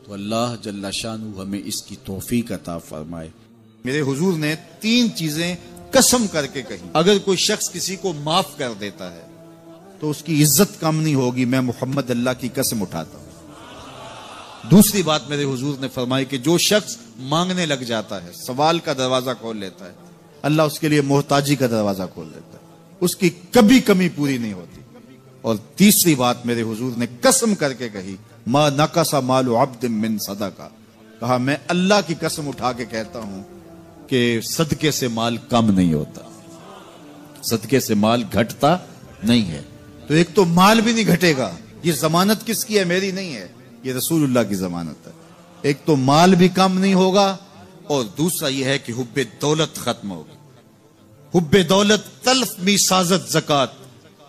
تو اللہ جل شانہ ہمیں اس کی توفیق عطا فرمائے۔ میرے حضور نے 3 چیزیں قسم کر کے کہی، اگر کوئی شخص کسی کو معاف کر دیتا ہے تو اس کی عزت کم نہیں ہوگی، میں محمد اللہ کی قسم اٹھاتا ہوں۔ دوسری بات میرے حضور نے فرمائی کہ جو شخص مانگنے لگ جاتا ہے، سوال کا دروازہ کھول لیتا ہے، اللہ اس کے لیے محتاجی کا دروازہ کھول دیتا ہے، اس کی کبھی کمی پوری نہیں ہوتی۔ اور تیسری بات میرے حضور نے قسم کر کے کہی، ما نقص مال عبد من صدقہ، کہا میں اللہ کی قسم اٹھا کے کہتا ہوں کہ صدقے سے مال کم نہیں ہوتا، صدقے سے مال گھٹتا نہیں ہے۔ تو ایک تو مال بھی نہیں گھٹے گا، یہ ضمانت کس کی ہے؟ میری نہیں ہے، یہ رسول اللہ کی ضمانت ہے۔ ایک تو مال بھی کم نہیں ہوگا، اور دوسرا یہ ہے کہ حب دولت ختم ہوگی۔ حب دولت تلف می سازت زکات،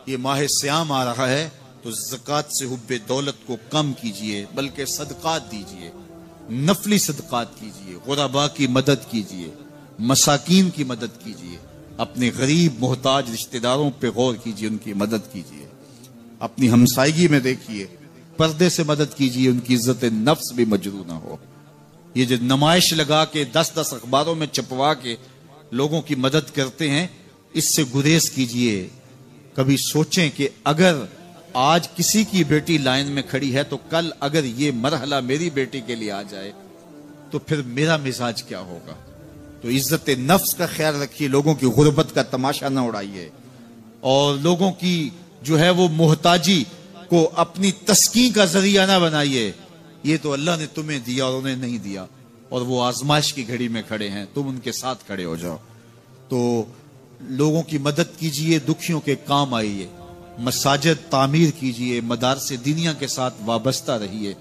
یہ ماہ سیام آ رہا ہے تو زکات سے حب دولت کو کم کیجئے، بلکہ صدقات دیجئے، نفلی صدقات کیجئے، غرباء کی مدد کیجئے، مساکین کی مدد کیجئے، اپنے غریب محتاج رشتہ داروں پہ غور کیجئے، ان کی مدد کیجئے، اپنی ہمسائیگی میں دیکھیے، پردے سے مدد کیجئے، ان کی عزت نفس بھی مجروح نہ ہو۔ یہ جو نمائش لگا کے 10 اخباروں میں چھپوا کے لوگوں کی مدد کرتے ہیں، اس سے گریز کیجئے۔ کبھی سوچیں کہ اگر آج کسی کی بیٹی لائن میں کھڑی ہے تو کل اگر یہ مرحلہ میری بیٹی کے لیے آ جائے تو پھر میرا مزاج کیا ہوگا؟ تو عزت نفس کا خیال رکھیے، لوگوں کی غربت کا تماشا نہ اڑائیے، اور لوگوں کی جو ہے وہ محتاجی کو اپنی تسکین کا ذریعہ نہ بنائیے۔ یہ تو اللہ نے تمہیں دیا اور انہیں نہیں دیا، اور وہ آزمائش کی گھڑی میں کھڑے ہیں، تم ان کے ساتھ کھڑے ہو جاؤ۔ تو لوگوں کی مدد کیجئے، دکھیوں کے کام آئیے، مساجد تعمیر کیجئے، مدارس دینیہ کے ساتھ وابستہ رہیے،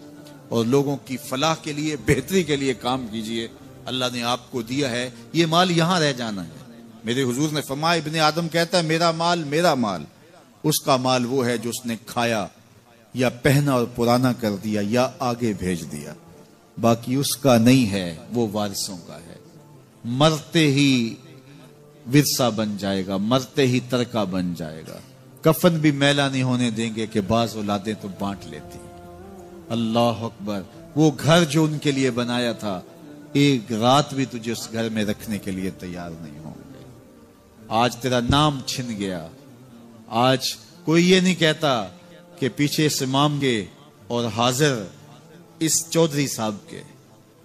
اور لوگوں کی فلاح کے لیے، بہتری کے لیے کام کیجئے۔ اللہ نے آپ کو دیا ہے، یہ مال یہاں رہ جانا ہے۔ میرے حضور نے فرمایا، ابن آدم کہتا ہے میرا مال میرا مال، اس کا مال وہ ہے جو اس نے کھایا یا پہنا اور پرانا کر دیا یا آگے بھیج دیا، باقی اس کا نہیں ہے، وہ وارثوں کا ہے۔ مرتے ہی ورثہ بن جائے گا، مرتے ہی ترکہ بن جائے گا۔ کفن بھی میلا نہیں ہونے دیں گے کہ بعض اولادیں تو بانٹ لیتی۔ اللہ اکبر، وہ گھر جو ان کے لیے بنایا تھا، ایک رات بھی تجھے اس گھر میں رکھنے کے لیے تیار نہیں ہوں گے۔ آج تیرا نام چھن گیا، آج کوئی یہ نہیں کہتا کہ پیچھے اس امام کے اور حاضر اس چودھری صاحب کے،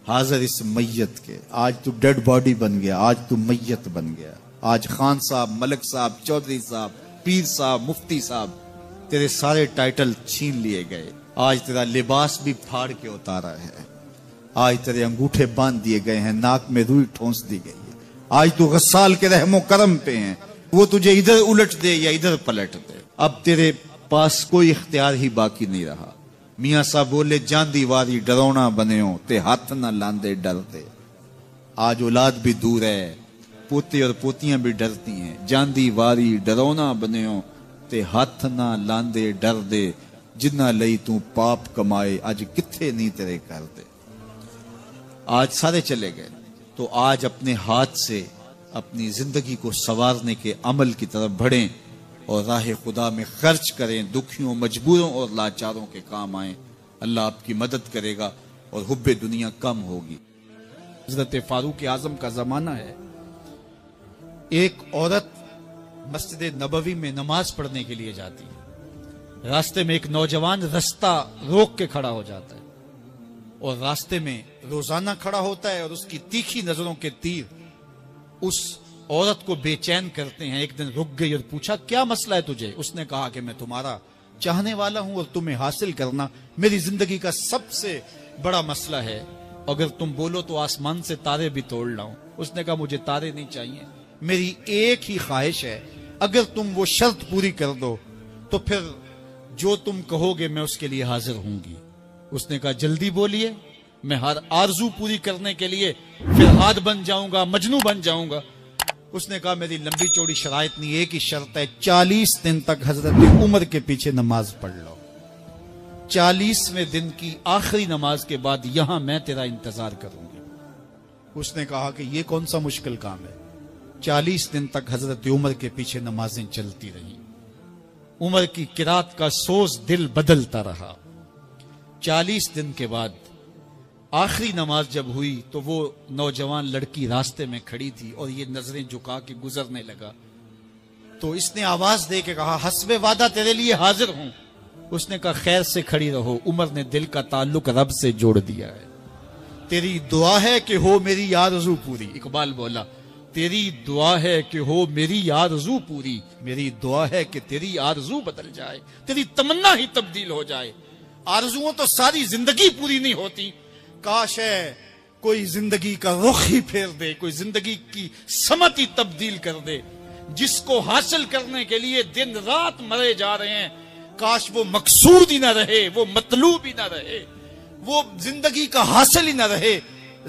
حاضر اس میت کے۔ آج تو ڈیڈ باڈی بن گیا، آج تو میت بن گیا۔ آج خان صاحب، ملک صاحب، چودھری صاحب، پیر صاحب، مفتی صاحب، تیرے سارے ٹائٹل چھین لیے گئے۔ آج تیرا لباس بھی پھاڑ کے اتارا ہے، آج تیرے انگوٹھے باندھ دیے گئے ہیں، ناک میں روئی ٹھونس دی گئی ہے۔ آج تو غسال کے رحم و کرم پہ ہیں، وہ تجھے ادھر الٹ دے یا ادھر پلٹ دے، اب تیرے پاس کوئی اختیار ہی باقی نہیں رہا۔ میاں صاحب بولے، جاندی واری ڈرونا بنےو تے ہاتھ نہ لاندے ڈرتے۔ آج اولاد بھی دور ہے، پوتے اور پوتیاں بھی ڈرتی ہیں۔ جاندی واری ڈرونا بنےو تے ہاتھ نہ لاندے ڈر دے، جنہ لئی تو پاپ کمائے اج کتھے نہیں تیرے کر دے۔ آج سارے چلے گئے، تو آج اپنے ہاتھ سے اپنی زندگی کو سنوارنے کے عمل کی طرف بڑھیں اور راہ خدا میں خرچ کریں، دکھیوں، مجبوروں اور لاچاروں کے کام آئیں۔ اللہ آپ کی مدد کرے گا اور حب دنیا کم ہوگی۔ حضرت فاروق اعظم کا زمانہ ہے، ایک عورت مسجد نبوی میں نماز پڑھنے کے لیے جاتی ہے، راستے میں ایک نوجوان رستہ روک کے کھڑا ہو جاتا ہے، اور راستے میں روزانہ کھڑا ہوتا ہے، اور اس کی تیکھی نظروں کے تیر اس عورت کو بے چین کرتے ہیں۔ ایک دن رک گئی اور پوچھا، کیا مسئلہ ہے تجھے؟ اس نے کہا کہ میں تمہارا چاہنے والا ہوں اور تمہیں حاصل کرنا میری زندگی کا سب سے بڑا مسئلہ ہے، اگر تم بولو تو آسمان سے تارے بھی توڑ لاؤں۔ اس نے کہا، مجھے تارے نہیں چاہیے، میری ایک ہی خواہش ہے، اگر تم وہ شرط پوری کر دو تو پھر جو تم کہو گے میں اس کے لیے حاضر ہوں گی۔ اس نے کہا، جلدی بولیے، میں ہر آرزو پوری کرنے کے لیے فرہاد بن جاؤں گا، مجنوں بن جاؤں گا۔ اس نے کہا، میری لمبی چوڑی شرائط نہیں، ایک ہی شرط ہے، 40 دن تک حضرت عمر کے پیچھے نماز پڑھ لو۔ 40ویں دن کی آخری نماز کے بعد یہاں میں تیرا انتظار کروں گی۔ اس نے کہا کہ یہ کون سا مشکل کام ہے۔ 40 دن تک حضرت عمر کے پیچھے نمازیں چلتی رہیں، عمر کی قرات کا سوز دل بدلتا رہا۔ 40 دن کے بعد آخری نماز جب ہوئی تو وہ نوجوان لڑکی راستے میں کھڑی تھی اور یہ نظریں جھکا کے گزرنے لگا، تو اس نے آواز دے کے کہا حسب وعدہ تیرے لیے حاضر ہوں۔ اس نے کہا خیر سے کھڑی رہو، عمر نے دل کا تعلق رب سے جوڑ دیا ہے۔ تیری دعا ہے کہ ہو میری آرزو پوری، اقبال بولا تیری دعا ہے کہ ہو میری آرزو پوری، میری دعا ہے کہ تیری آرزو بدل جائے، تیری تمنا ہی تبدیل ہو جائے۔ آرزوؤں تو ساری زندگی پوری نہیں ہوتی، کاش ہے کوئی زندگی کا رخ ہی پھیر دے، کوئی زندگی کی سمت ہی تبدیل کر دے۔ جس کو حاصل کرنے کے لیے دن رات مرے جا رہے ہیں، کاش وہ مقصود ہی نہ رہے، وہ مطلوب ہی نہ رہے، وہ زندگی کا حاصل ہی نہ رہے،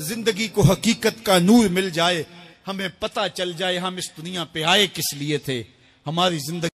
زندگی کو حقیقت کا نور مل جائے، ہمیں پتہ چل جائے ہم اس دنیا پہ آئے کس لیے تھے، ہماری زندگی